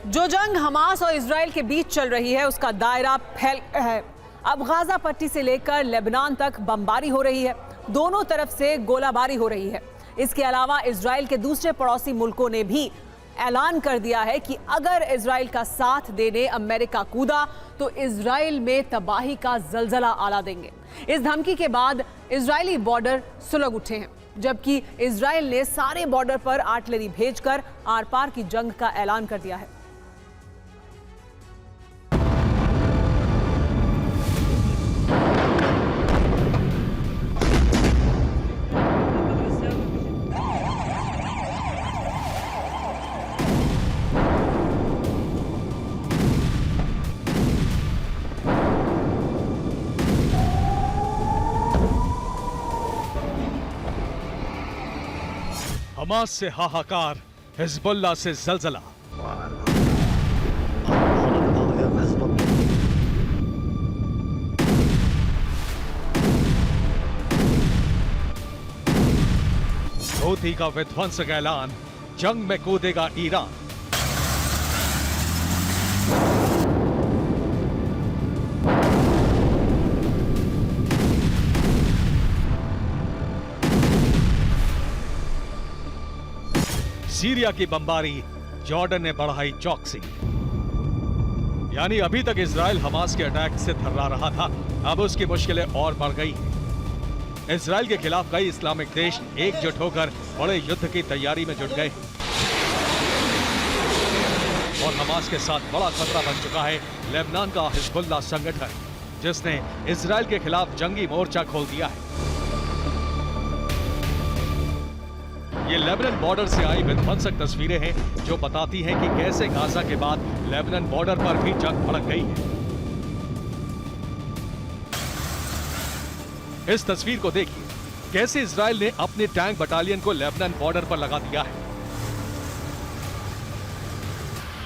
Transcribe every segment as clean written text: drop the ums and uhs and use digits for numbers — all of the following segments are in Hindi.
जो जंग हमास और इजराइल के बीच चल रही है उसका दायरा फैल गया है। अब गाजा पट्टी से लेकर लेबनान तक बमबारी हो रही है, दोनों तरफ से गोलाबारी हो रही है। इसके अलावा इजराइल के दूसरे पड़ोसी मुल्कों ने भी ऐलान कर दिया है कि अगर इजराइल का साथ देने अमेरिका कूदा तो इजराइल में तबाही का जलजला आला देंगे। इस धमकी के बाद इजरायली बॉर्डर सुलग उठे हैं, जबकि इजराइल ने सारे बॉर्डर पर आर्टिलरी भेजकर आर पार की जंग का ऐलान कर दिया है। हमास से हाहाकार, हिजबुल्लाह से जलजला। हूथी का विध्वंसक ऐलान, जंग में कूदेगा ईरान। सीरिया की बमबारी, जॉर्डन ने बढ़ाई चौकसी। यानी अभी तक इजराइल हमास के अटैक से थर्रा रहा था, अब उसकी मुश्किलें और बढ़ गई हैं। इजराइल के खिलाफ कई इस्लामिक देश एकजुट होकर बड़े युद्ध की तैयारी में जुट गए और हमास के साथ बड़ा खतरा बन चुका है लेबनान का हिजबुल्लाह संगठन, जिसने इजराइल के खिलाफ जंगी मोर्चा खोल दिया है। ये लेबनान बॉर्डर से आई विध्वंसक तस्वीरें हैं जो बताती हैं कि कैसे गाजा के बाद लेबनान बॉर्डर पर भी जंग भड़क गई है। इस तस्वीर को देखिए, कैसे इजराइल ने अपने टैंक बटालियन को लेबनान बॉर्डर पर लगा दिया है।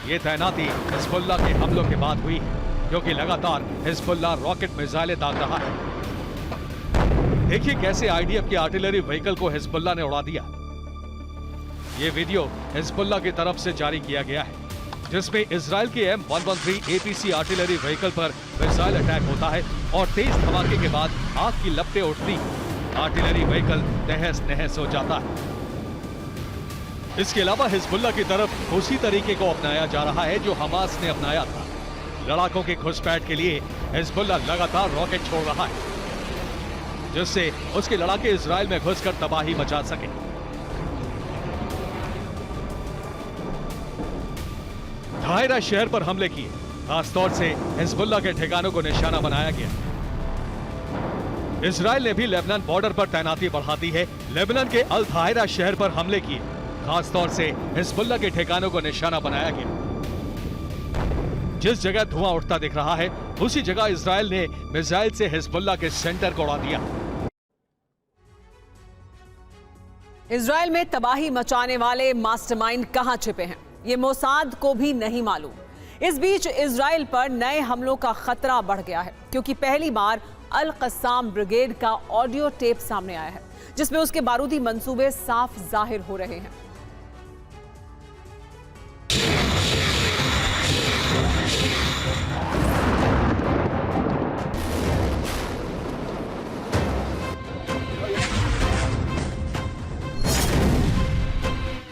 ये तैनाती हिजबुल्लाह के हमलों के बाद हुई है, क्योंकि लगातार हिजबुल्लाह रॉकेट मिसाइलें दाग रहा है। देखिए कैसे आईडीएफ की आर्टिलरी व्हीकल को हिजबुल्लाह ने उड़ा दिया। ये वीडियो हिजबुल्लाह की तरफ से जारी किया गया है, जिसमें इजराइल के M113 APC आर्टिलरी व्हीकल पर मिसाइल अटैक होता है और तेज धमाके के बाद आग की लपटें उठती, आर्टिलरी व्हीकल तहस नहस हो जाता है। इसके अलावा हिजबुल्लाह की तरफ उसी तरीके को अपनाया जा रहा है जो हमास ने अपनाया था। लड़ाकों के घुसपैठ के लिए हिजबुल्लाह लगातार रॉकेट छोड़ रहा है, जिससे उसके लड़ाके इजराइल में घुसकर तबाही मचा सके। धायरा शहर पर हमले किए, खासतौर से हिजबुल्लाह के ठिकानों को निशाना बनाया गया। इजराइल ने भी लेबनान बॉर्डर पर तैनाती बढ़ा दी है। लेबनान के अल धायरा शहर पर हमले किए, खासतौर से हिजबुल्लाह के ठिकानों को निशाना बनाया गया। जिस जगह धुआं उठता दिख रहा है, उसी जगह इजराइल ने मिसाइल से हिजबुल्लाह के सेंटर को उड़ा दिया। इजराइल में तबाही मचाने वाले मास्टरमाइंड कहां छिपे हैं, ये मोसाद को भी नहीं मालूम। इस बीच इजराइल पर नए हमलों का खतरा बढ़ गया है, क्योंकि पहली बार अल कस्साम ब्रिगेड का ऑडियो टेप सामने आया है, जिसमें उसके बारूदी मंसूबे साफ जाहिर हो रहे हैं।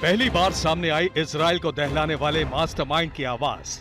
पहली बार सामने आई इजराइल को दहलाने वाले मास्टरमाइंड की आवाज।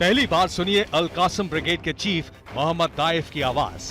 पहली बार सुनिए अल कासम ब्रिगेड के चीफ मोहम्मद दाइफ की आवाज।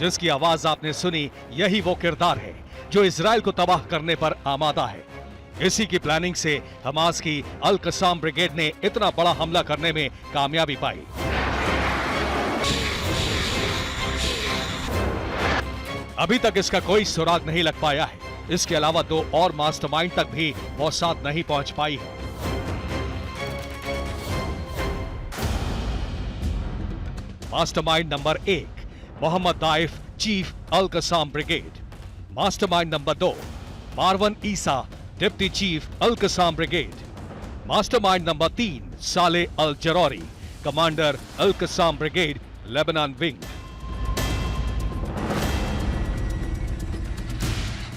जिसकी आवाज आपने सुनी, यही वो किरदार है जो इजराइल को तबाह करने पर आमादा है। इसी की प्लानिंग से हमास की अल कस्साम ब्रिगेड ने इतना बड़ा हमला करने में कामयाबी पाई। अभी तक इसका कोई सुराग नहीं लग पाया है। इसके अलावा दो और मास्टरमाइंड तक भी मोसाद नहीं पहुंच पाई है। Mastermind number 1 Mohammed Deif, chief al Qassam brigade. Mastermind number 2 Marwan Issa, deputy chief al Qassam brigade, mastermind number 3 Saleh al Arouri, commander al Qassam brigade Lebanon wing.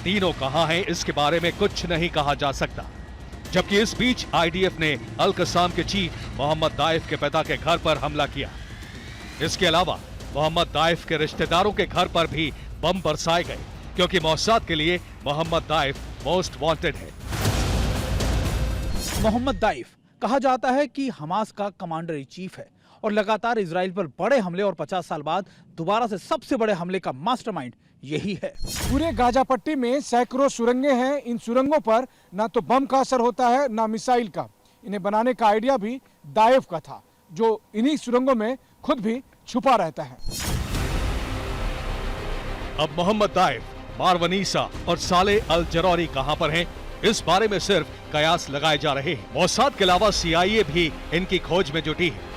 तीनों कहां हैं इसके बारे में कुछ नहीं कहा जा सकता। जबकि इस बीच आईडीएफ ने अल कसाम के चीफ मोहम्मद दाइफ के पिता के घर पर हमला किया। इसके अलावा मोहम्मद दाइफ के रिश्तेदारों के घर पर भी बम बरसाए गए, क्योंकि मोसाद के लिए मोहम्मद दाइफ मोस्ट वांटेड है। मोहम्मद दाइफ कहा जाता है कि हमास का कमांडर इन चीफ है और लगातार इजराइल पर बड़े हमले और 50 साल बाद दोबारा से सबसे बड़े हमले का मास्टरमाइंड यही है। पूरे गाजा पट्टी में सैकड़ों सुरंगें हैं। इन सुरंगों पर ना तो बम का असर होता है ना मिसाइल का। इन्हें बनाने का आइडिया भी दाइफ का था, जो इन्हीं सुरंगों में खुद भी छुपा रहता है। अब मोहम्मद दाइफ, मारवनीसा और साले अल जरौरी कहां पर हैं, इस बारे में सिर्फ कयास लगाए जा रहे हैं। मोसाद के अलावा CIA भी इनकी खोज में जुटी है।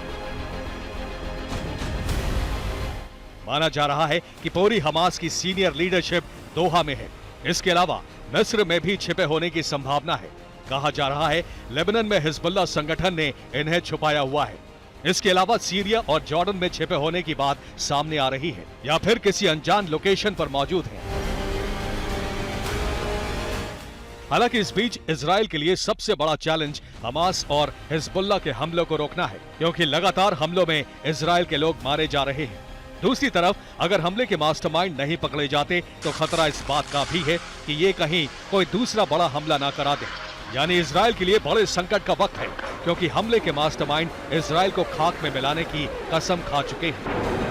माना जा रहा है कि पूरी हमास की सीनियर लीडरशिप दोहा में है। इसके अलावा मिस्र में भी छिपे होने की संभावना है। कहा जा रहा है लेबनान में हिजबुल्लाह संगठन ने इन्हें छुपाया हुआ है। इसके अलावा सीरिया और जॉर्डन में छिपे होने की बात सामने आ रही है, या फिर किसी अनजान लोकेशन पर मौजूद है। हालांकि इस बीच इजराइल के लिए सबसे बड़ा चैलेंज हमास और हिजबुल्लाह के हमलों को रोकना है, क्योंकि लगातार हमलों में इजराइल के लोग मारे जा रहे हैं। दूसरी तरफ अगर हमले के मास्टरमाइंड नहीं पकड़े जाते तो खतरा इस बात का भी है कि ये कहीं कोई दूसरा बड़ा हमला ना करा दे। यानी इजराइल के लिए बड़े संकट का वक्त है, क्योंकि हमले के मास्टरमाइंड इजराइल को खाक में मिलाने की कसम खा चुके हैं।